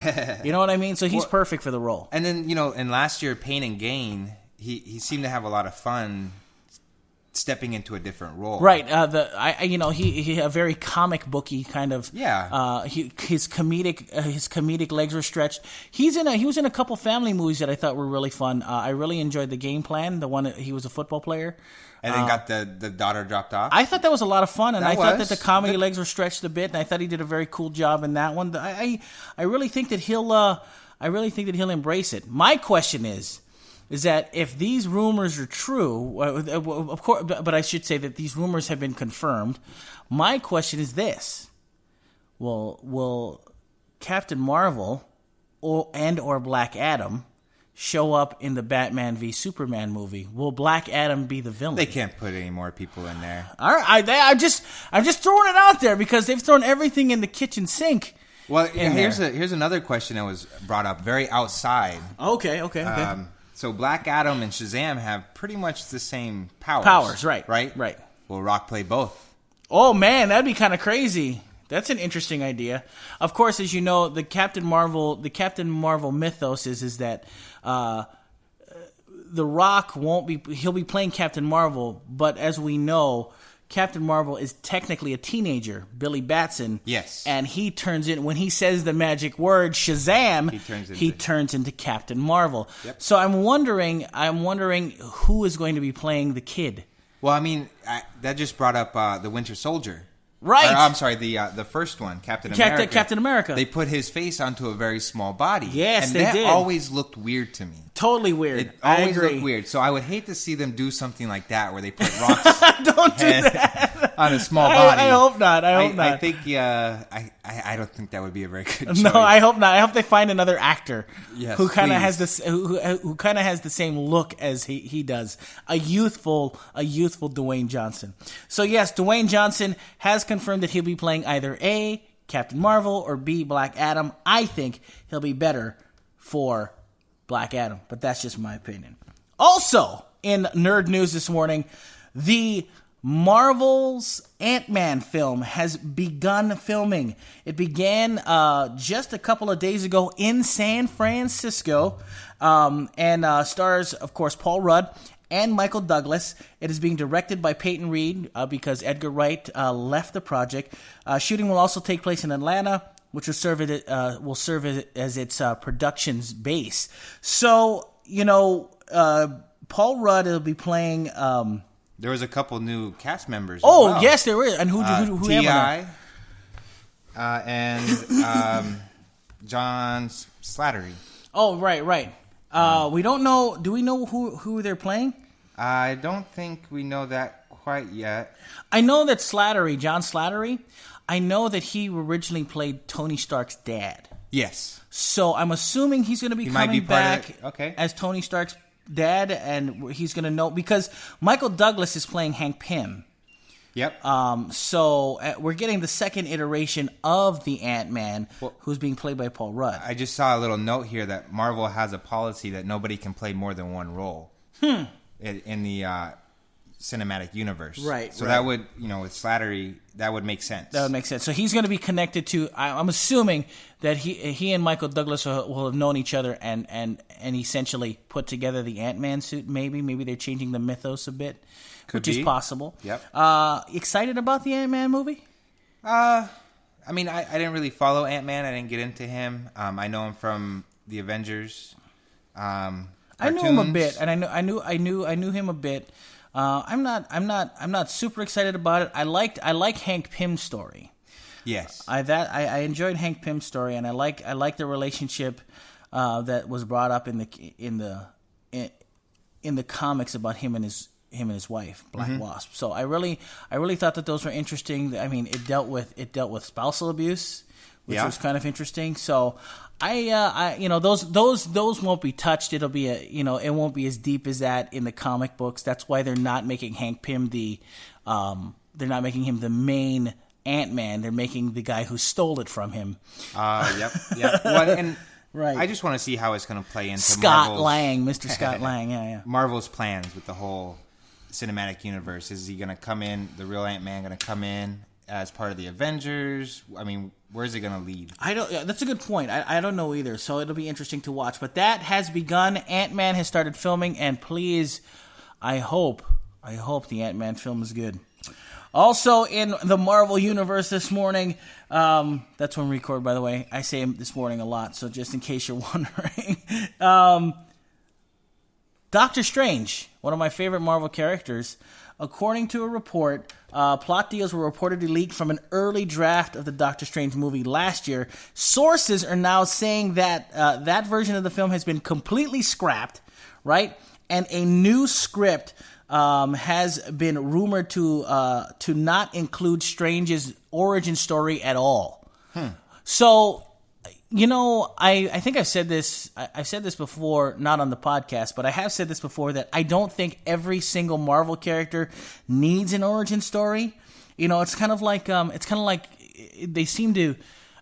You know what I mean? So he's perfect for the role. And then, in last year, Pain and Gain, he seemed to have a lot of fun stepping into a different role. Right. He a very comic booky kind of. Yeah. His comedic legs were stretched. He was in a couple family movies that I thought were really fun. I really enjoyed The Game Plan, the one that he was a football player. And then got the daughter dropped off. I thought that was a lot of fun, and I thought that the comedy legs were stretched a bit, and I thought he did a very cool job in that one. I really think that he'll embrace it. My question is that if these rumors are true, of course, but I should say that these rumors have been confirmed. My question is this: Will Captain Marvel or Black Adam show up in the Batman v Superman movie? Will Black Adam be the villain? They can't put any more people in there. All right, I'm just throwing it out there because they've thrown everything in the kitchen sink. Well, here's another question that was brought up very outside. Okay. So Black Adam and Shazam have pretty much the same powers. Powers, right? Right. Will Rock play both? Oh man, that'd be kind of crazy. That's an interesting idea. Of course, as you know, the Captain Marvel mythos is that The Rock he'll be playing Captain Marvel, but as we know, Captain Marvel is technically a teenager, Billy Batson. Yes. And he turns in, when he says the magic word Shazam, he turns into Captain Marvel. Yep. So I'm wondering who is going to be playing the kid. Well, I mean, that just brought up the Winter Soldier. Right. I'm sorry, the first one, Captain America. Captain America. They put his face onto a very small body. Yes, and they did. And that always looked weird to me. Totally weird. It always looked weird. So I would hate to see them do something like that where they put Rock's Don't do that. on a small body. I hope not. I think, I don't think that would be a very good choice. No, I hope not. I hope they find another actor who kind of please. has this, who kind of has the same look as he does. A youthful Dwayne Johnson. So yes, Dwayne Johnson has confirmed that he'll be playing either A, Captain Marvel, or B, Black Adam. I think he'll be better for Black Adam, but that's just my opinion. Also, in nerd news this morning, the Marvel's Ant-Man film has begun filming. It began just a couple of days ago in San Francisco, and stars, of course, Paul Rudd and Michael Douglas. It is being directed by Peyton Reed because Edgar Wright left the project. Shooting will also take place in Atlanta, which will serve as its production's base. So, Paul Rudd will be playing. There was a couple new cast members. Oh, as well. yes, there is. And who T.I. And John Slattery. Oh, right. We don't know. Do we know who they're playing? I don't think we know that quite yet. I know that John Slattery, I know that he originally played Tony Stark's dad. Yes. So I'm assuming he's going to be coming back okay. as Tony Stark's dad, and he's going to know, because Michael Douglas is playing Hank Pym. Yep. So we're getting the second iteration of the Ant-Man, who's being played by Paul Rudd. I just saw a little note here that Marvel has a policy that nobody can play more than one role in the cinematic universe. Right. So that would, with Slattery, that would make sense. That would make sense. So he's going to be connected to. I'm assuming that he and Michael Douglas will have known each other and essentially put together the Ant-Man suit. Maybe they're changing the mythos a bit. Which is possible. Yep. Excited about the Ant-Man movie? I mean, I didn't really follow Ant-Man. I didn't get into him. I know him from the Avengers. I knew him a bit, and I knew him a bit. I'm not super excited about it. I like Hank Pym's story. Yes. I enjoyed Hank Pym's story, and I like the relationship that was brought up in the comics about him and his wife, Black Wasp. So I really thought that those were interesting. I mean, it dealt with spousal abuse, which was kind of interesting. So those won't be touched. It'll be it won't be as deep as that in the comic books. That's why they're not making Hank Pym they're not making him the main Ant-Man. They're making the guy who stole it from him. Yep. Well, and right. I just want to see how it's going to play into Mr. Scott Lang. Yeah. Marvel's plans with the whole cinematic universe. Is he going to come in, the real Ant-Man going to come in as part of the Avengers? I mean, where's it going to lead? That's a good point. I don't know either, so it'll be interesting to watch. But that has begun. Ant-Man has started filming, and please, I hope the Ant-Man film is good. Also in the Marvel Universe this morning, that's when we record, by the way. I say this morning a lot, so just in case you're wondering. Doctor Strange, one of my favorite Marvel characters. According to a report, plot deals were reportedly leaked from an early draft of the Doctor Strange movie last year. Sources are now saying that that version of the film has been completely scrapped, right? And a new script has been rumored to not include Strange's origin story at all. So, I think I've said this. I've said this before, not on the podcast, but I have said this before that I don't think every single Marvel character needs an origin story. It's kind of like they seem to.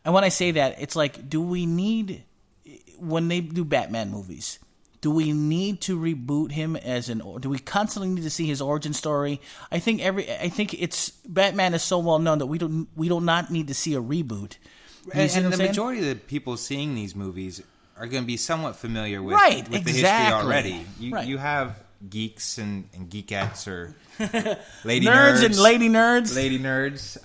And when I say that, it's like, do we need, when they do Batman movies, do we need to reboot him do we constantly need to see his origin story? I think it's Batman is so well known that we don't not need to see a reboot. And the majority of the people seeing these movies are going to be somewhat familiar with, exactly. the history already. You have geeks and geekettes or lady nerds and lady nerds. Lady nerds.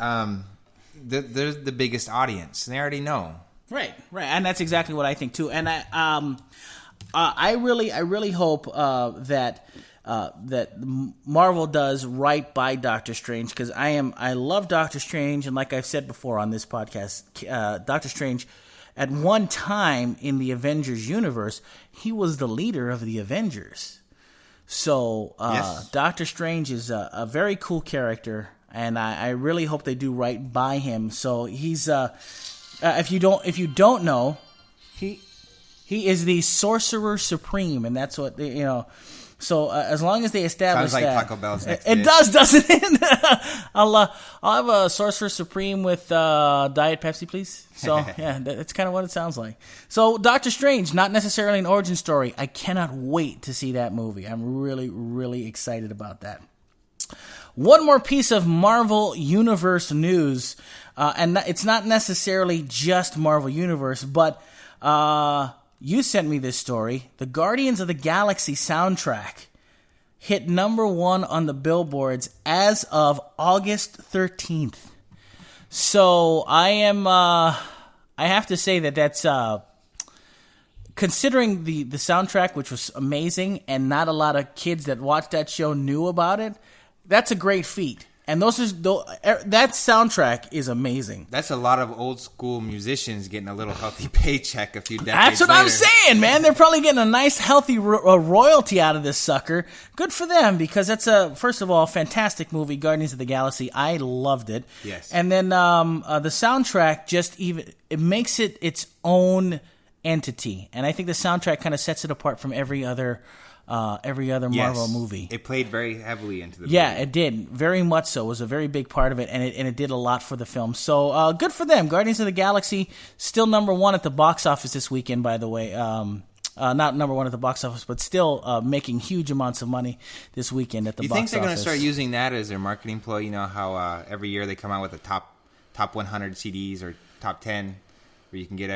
They're the biggest audience. They already know. Right, and that's exactly what I think too. And I really hope that Marvel does right by Doctor Strange, because I love Doctor Strange, and like I've said before on this podcast, Doctor Strange, at one time in the Avengers universe, he was the leader of the Avengers. So yes. Doctor Strange is a very cool character, and I really hope they do right by him. So he's if you don't know, he is the Sorcerer Supreme, and that's what So as long as they establish sounds like that, Taco Bell's next it dish. doesn't it? I'll have a Sorcerer Supreme with Diet Pepsi, please. So yeah, that's kind of what it sounds like. So Doctor Strange, not necessarily an origin story. I cannot wait to see that movie. I'm really, really excited about that. One more piece of Marvel Universe news, and it's not necessarily just Marvel Universe, but. You sent me this story. The Guardians of the Galaxy soundtrack hit number 1 on the billboards as of August 13th. So I have to say that's considering the soundtrack, which was amazing, and not a lot of kids that watched that show knew about it. That's a great feat. And that soundtrack is amazing. That's a lot of old school musicians getting a little healthy paycheck a few decades That's what later. I'm saying, man. They're probably getting a nice healthy royalty out of this sucker. Good for them, because that's first of all, fantastic movie, Guardians of the Galaxy. I loved it. Yes. And then the soundtrack it makes it its own entity, and I think the soundtrack kind of sets it apart from every other Marvel movie. It played very heavily into the movie. Yeah, it did. Very much so. It was a very big part of it, and it did a lot for the film. So good for them. Guardians of the Galaxy, still number 1 at the box office this weekend, by the way. Not number 1 at the box office, but still making huge amounts of money this weekend at the box office. You think they're going to start using that as their marketing ploy? You know how every year they come out with the top 100 CDs or top 10, where you can get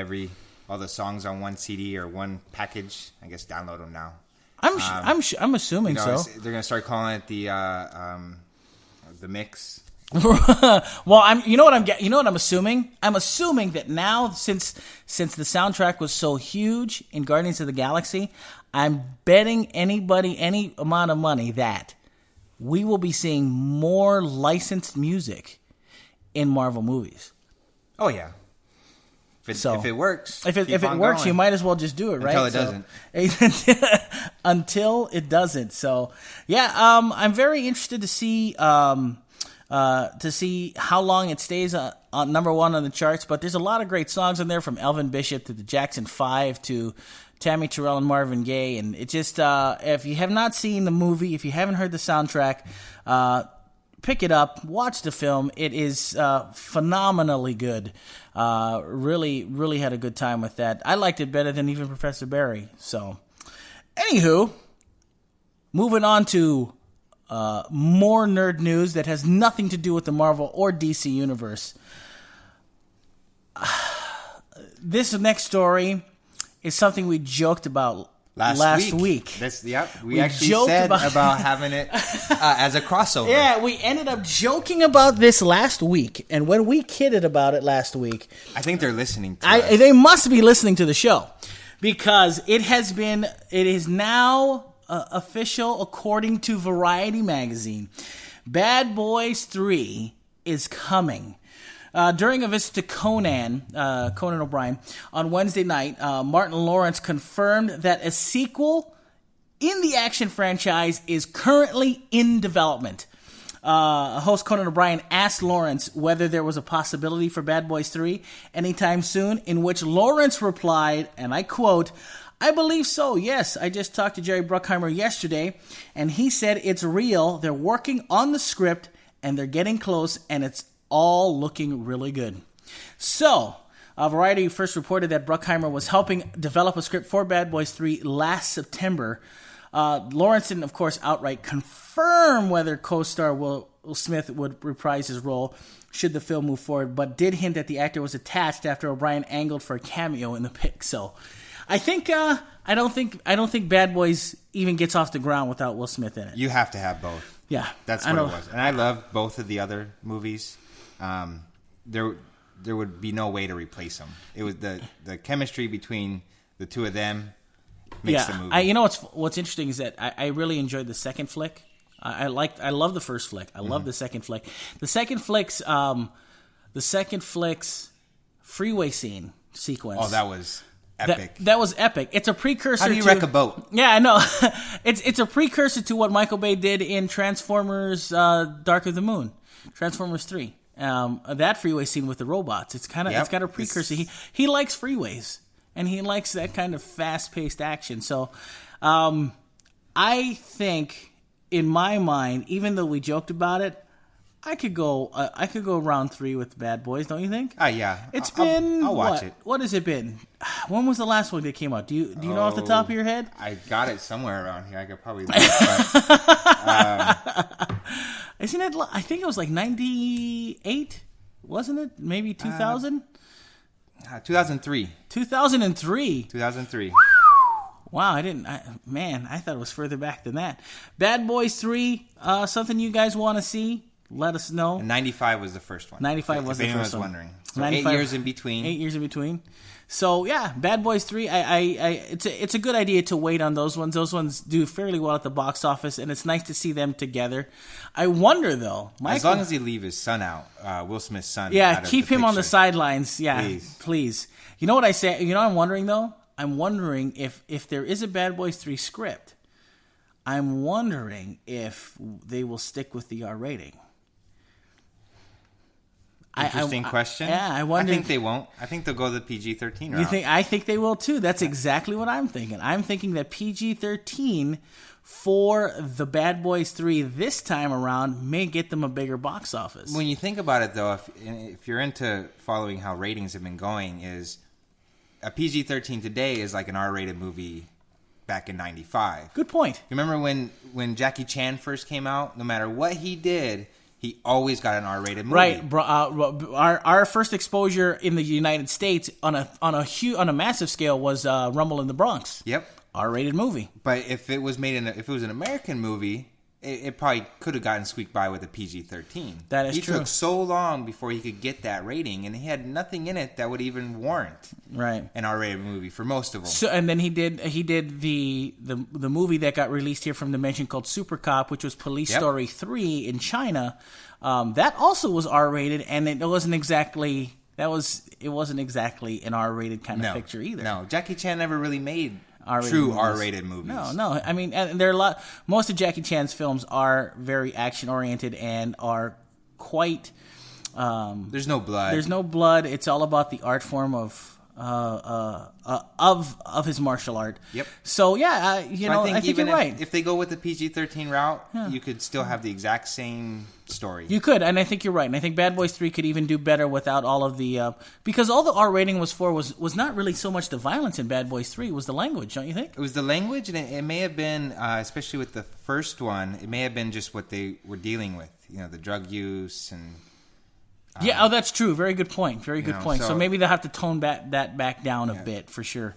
all the songs on one CD or one package. I guess download them now. I'm assuming so. They're gonna start calling it the mix. Well, you know what I'm assuming. I'm assuming that now, since the soundtrack was so huge in Guardians of the Galaxy, I'm betting anybody any amount of money that we will be seeing more licensed music in Marvel movies. Oh yeah. If it works, if it works, you might as well just do it, right? Until it doesn't. Until it doesn't. So, yeah, I'm very interested to see how long it stays on number 1 on the charts. But there's a lot of great songs in there, from Elvin Bishop to the Jackson 5 to Tammy Terrell and Marvin Gaye, and it just if you have not seen the movie, if you haven't heard the soundtrack, pick it up, watch the film. It is phenomenally good. Really, really had a good time with that. I liked it better than even Professor Barry. So, anywho, moving on to more nerd news that has nothing to do with the Marvel or DC universe. This next story is something we joked about last week. We actually said about having it as a crossover. Yeah, we ended up joking about this last week, and when we kidded about it last week, I think they're listening to us. They must be listening to the show, because it is now official according to Variety magazine. Bad Boys 3 is coming. During a visit to Conan O'Brien, on Wednesday night, Martin Lawrence confirmed that a sequel in the action franchise is currently in development. Host Conan O'Brien asked Lawrence whether there was a possibility for Bad Boys 3 anytime soon, in which Lawrence replied, and I quote, "I believe so, yes. I just talked to Jerry Bruckheimer yesterday, and he said it's real. They're working on the script, and they're getting close, and it's all looking really good." So, Variety first reported that Bruckheimer was helping develop a script for Bad Boys 3 last September. Lawrence didn't, of course, outright confirm whether co-star Will Smith would reprise his role should the film move forward, but did hint that the actor was attached after O'Brien angled for a cameo in the pic. So, I think I don't think Bad Boys even gets off the ground without Will Smith in it. You have to have both. Yeah, that's what it was, and I love both of the other movies. There would be no way to replace them. It was the chemistry between the two of them makes the movie. You know what's interesting is that I really enjoyed the second flick. I love the first flick. I love the second flick. The second flick's freeway scene sequence. Oh, that was epic. That was epic. It's a precursor. How do you wreck a boat? Yeah, I know. It's a precursor to what Michael Bay did in Transformers: Dark of the Moon, Transformers 3. That freeway scene with the robots. It's kind of a precursor. He likes freeways, and he likes that kind of fast-paced action. So, I think in my mind, even though we joked about it, I could go round 3 with Bad Boys. Don't you think? Yeah. It's been I'll watch it. What has it been? When was the last one that came out? Do you know off the top of your head? I got it somewhere around here. I could probably look, but, isn't it? I think it was like 98, wasn't it? Maybe 2000. 2003. 2003. 2003. Wow, I thought it was further back than that. Bad Boys 3, something you guys want to see? Let us know. And 95 was the first one. 95 was the first one. If anyone was wondering. So 8 years in between. 8 years in between. So, yeah, Bad Boys 3, it's a good idea to wait on those ones. Those ones do fairly well at the box office, and it's nice to see them together. I wonder, though. As long as he leave his son out, Will Smith's son. Yeah, keep him on the sidelines. Yeah, please. You know what I say? You know what I'm wondering, though? I'm wondering if there is a Bad Boys 3 script, I'm wondering if they will stick with the R rating. Interesting question. Yeah, I wonder. I think they won't. I think they'll go the PG-13 route. You think? I think they will too. That's exactly what I'm thinking. I'm thinking that PG-13 for the Bad Boys 3 this time around may get them a bigger box office. When you think about it, though, if you're into following how ratings have been going, is a PG-13 today is like an R-rated movie back in 95. Good point. Remember when Jackie Chan first came out? No matter what he did, he always got an R-rated movie. Right. Our first exposure in the United States on a massive scale was Rumble in the Bronx. Yep. R-rated movie. But if it was if it was an American movie, it probably could have gotten squeaked by with a PG-13. That is true. He took so long before he could get that rating, and he had nothing in it that would even warrant an R-rated movie for most of them. So, and then he did the movie that got released here from Dimension called Super Cop, which was Police Story 3 in China. That also was R-rated, and it wasn't exactly an R-rated kind of picture either. No, Jackie Chan never really made R-rated R-rated movies. No. I mean, and there are a lot. Most of Jackie Chan's films are very action-oriented and are quite. There's no blood. There's no blood. It's all about the art form of his martial art. Yep. So I think you're right. If they go with the PG-13 route, you could still have the exact same story. You could, and I think you're right. And I think Bad Boys 3 could even do better without all of the because all the R rating was for was not really so much the violence in Bad Boys 3. It was the language, don't you think? It was the language, and it may have been, especially with the first one, it may have been just what they were dealing with. You know, the drug use and Yeah, that's true. Very good point. Very good point. So so- maybe they'll have to tone that back down a bit for sure.